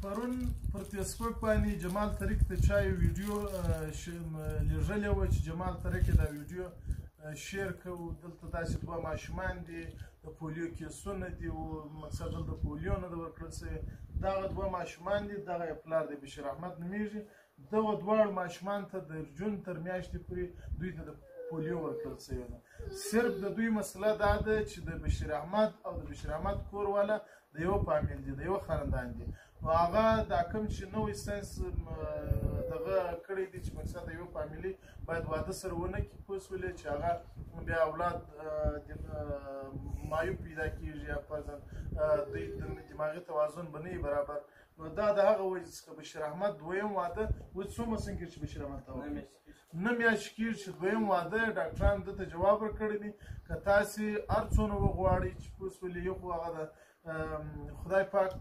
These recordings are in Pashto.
پرون پر فیسبوک باندې جمال طریق ته چا یو ویډیو لیږلې وه چې جمال طریق دا ویډیو شیر کوو. دلته داسې دوه ماشومان دي، د پولیو کیسونه دي او مقصد دلته پولیو نه ده ورکړل شوې. دغه دوه ماشومان دي، دغه یې پلار دی بشیر احمد نومیږي. دغه دواړو ماشومانو ته د جون تر میاشتې پورې دوی ته د پولیو ورکړل شوې ده. صرف د دوی مسله دا ده چې د بشیر احمد او د بشیر احمد کور والا د یو فامیل دي، د یو خاندان دي. نو هغه دا کوم چې نوی ساینس دغه کړی دی چې مقصد د یو فامیلي باید واده سره ونه کړي، پوه شولې چې هغه بیا اولاد مایوب پیدا کېږي یا فرضاً دوی دماغي توازن به نه وي برابر. نو دا د هغه وجې څخه بشیر احمد دویم واده اوس څومره څنګه کېږي چې بشیر احمد ته نه میاشتې کېږي چې دویم واده ډاکټران ده ته جواب ورکړی دی که تاسې هر څونه وغواړئ چې پوه شولې یو خو هغه د خدای پاک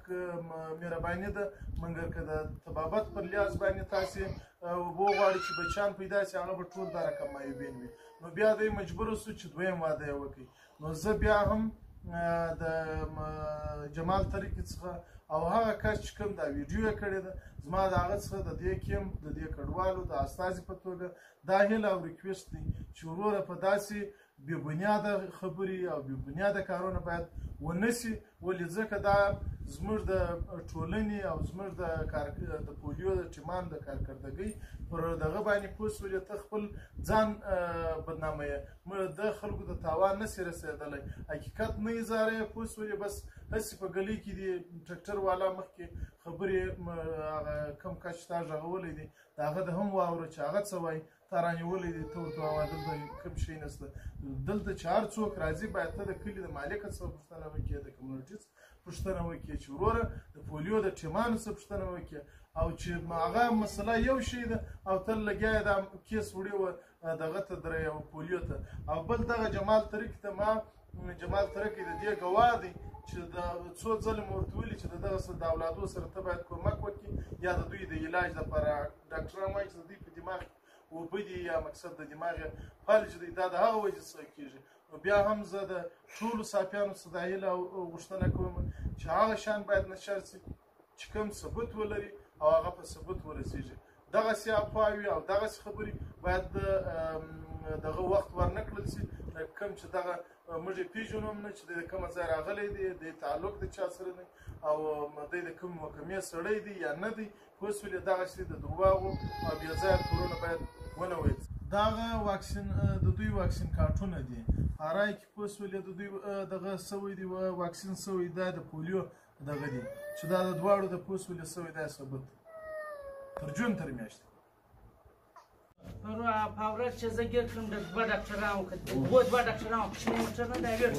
مهرباني ده، مګر که د طبابت پر لحاظ باندې تاسې وغواړئ چې بچیان پیدا شي هغه به ټول دا رقم مایوبین وي. نو بیا دی مجبور شو چې دویم واده یې وکړي. نو زه بیا هم د جمال طریق څخه او هغه کس چې کوم دا ویډیو یې کړې ده زما د هغه څخه د دې کیم د دې کډوالو د استازي په توګه دا هیله او ریکویسټ دی چې وروره په داسې بې بنیاده خبرې او بې بنیاده کارونه باید ونه سي. ولې ځکه دا زموږ د ټولنې او زموږ د پولیو د ټیمان د کارکردګۍ پر دغه باندې پوه شولې ته خپل ځان بدنامه یې د خلکو د تاوان نه سي رسېدلی، حقیقت نه اظهاروې، پوه شولې بس هسې په ګلۍ کې دي ټرکټر والا مخکې خبرې هغه کوم کس چې تا غږولی دی د هغه د هم واوره چې هغه څه وایي تا رانیولی دی ته ورته ووایه دلته کوم شی نشته. دلته چې هر څوک راځي باید ته د کلي د مالکه څخه پوښتنه وکړې، د کمیونټي پوښتنه وکړې چې وروره د پولیو د ټیمانو څخه پوښتنه وکړې او چې هغه مسله یو شی ده او تل لګیا یې دا کیس وړې وه دغه ته درې او پولیو ته. او بل دغه جمال طریق ته ما جمال طریق د دې ګواه دی چې د څو ځله مو ورته ویلي چې د دغه د اولادو سره ته باید کومک وکړي یا د دوی د علاج لپاره ډاکټران وایي چې د دوی په دماغ اوبه دي یا مقصد د دماغ فلج دی، دا د هغه وجې څخه کېږي. نو بیا هم زه د ټولو صافیانو څخه دا هیله او غوښتنه کوم چې هغه شیان باید نشر شي چې کوم ثبوت ولري او هغه په ثبوت ورسېږي. دغسې افواوې او دغسې خبرې باید دغه وخت ورنه کړل شي کوم چې دغه موږ یې پېژنو هم نه چې د کومه ځای راغلی دی، د تعلق د چا سره دی او دی د کوم محکمې سړی دی یا نه دی، پوه شولې دغسې د درواغو او بې ځایه تورونه باید ونه ویل. دغه واکسین د دوی واکسین کارتونه دي هرای کې پوه شولې د دوی دغه سوی دی واکسین سوی دا د پولیو دغه دی چې دا د دواړو د پوه شولې سوی دا ثبوت تر جون تر میاشتې په ورځ چې زه ګیر کړم د دوه ډاکټران دوه ډاکټران کوچني موټر نه دی ویل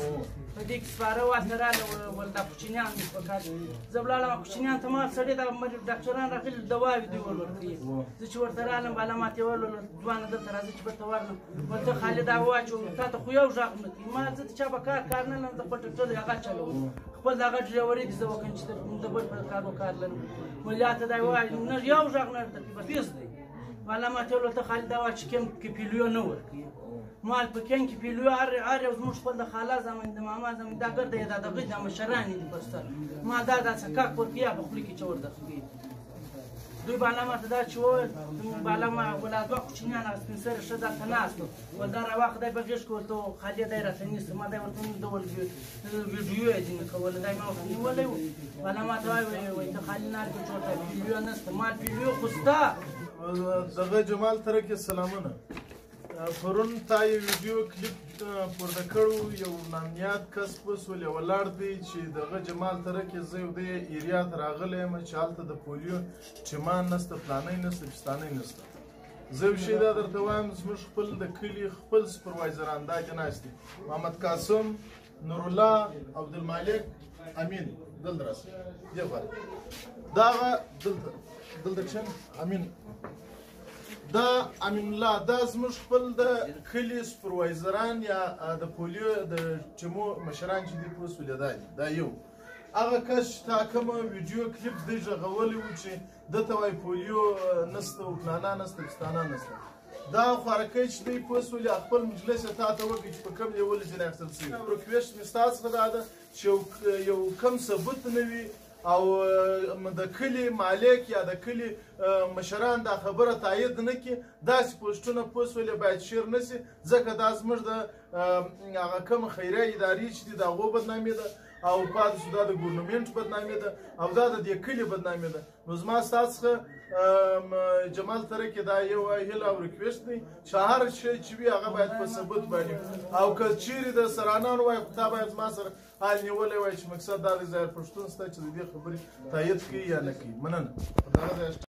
په دې کې سپاره واسطه راغله ول دا کوچنیان مې په کار زه ولاړم کوچنیان ته ما سړی دا ډاکټران راغلي دواوې دوی ورکړي. زه چې ورته رالم بالا ماته ویل ځوانه دلته راځه چې درته ورلم ورته خالد هغه واچو تا ته خو یو غږ نه کوي ما زه چا په کار نه لرم، زه خپل ټکټر هغه چلوم خپل دغه ډریوري دي زه وکړم چې د بل په کار لرم ولا ته دا وایي نه یو غږ نه درته په فیس دی والا ما ته ویل ته خالد هغه چې کوم کیپیلیو نه ورکوي مال په کین کیپیلیو هر یو زموږ خپل د خاله زمین د ماما زمین دا ګرده یې دا دغه د مشران دي په سر ما دا داسې کاک ورکوي په خولي کې چې وردخوي دوی بالا ما ته دا چې وویل بالا ما ولا دوه کوچنیان هغه سپین سرې ښه دلته ناست وو ول دا راواخه دی په غېږ کې ورته خالد دی راته نیسه ما دی ورته ډول ویډیو یې ځینې کوله دی ما ورته نیولی وو بالا ما ته وایي ته خالد نار کې چورته پیلیو نشته مال پیلیو خو شته. دغه جمال طریق سلامونه پرون تا یو ویډیو کلیپ پورته کړو یو نامیات کس پوه شولې ولاړ دی چې دغه جمال طریق زه یو دې ایریا ته راغلی یم چې هلته د پولیو ټیمان نشته پلانۍ نشته پستانۍ نشته. زه یو شی دا درته وایم زموږ خپل د کلي خپل سپروایزران دا کې ناست دي محمد قاسم نورالله عبدالمالک امین دلته راسه دې خوا دغه دلته کښېنه امین دا امین الله دا زموږ خپل د کلي سپروایزران یا د پولیو د ټیمو مشران چې دي پوه شولې دا یو هغه کس چې تا کومه ویډیو کلیپ دی غږولی و چې دته وایي پولیو نشته او فلانه نشته پستانه نشته دا خوارکۍ چې دی پوه شولې خپل مجلس یې تا ته وکړي چې په کوم لیول ځینې اخیستل شوي ریکویسټ مې ستا څخه دا ده چې یو کم ثبوت نه وي او د کلي مالک یا د کلي مشران دا خبره تایید نه کړي داسې پوسټونه پوسټ ولې باید شیر نه شي ځکه دا زموږ د هغه کوم خیریه ادارې چې دي د هغو بدنامي ده او پاتې شو دا د ګورنمنټ بدنامي ده او دا د دې کلي بدنامي ده. نو زما ستاسو څخه جمال ترکي دا یو هیله او ریکویسټ دی چې هر شی چې وي هغه باید په ثبوت باندې او که چیرې د سرانانو وایي خو تا باید زما سره حال نیولی وای چې مقصد دا دی ظاهر پښتون شته چې د دې خبرې تایید کوي یا نه کوي. مننه.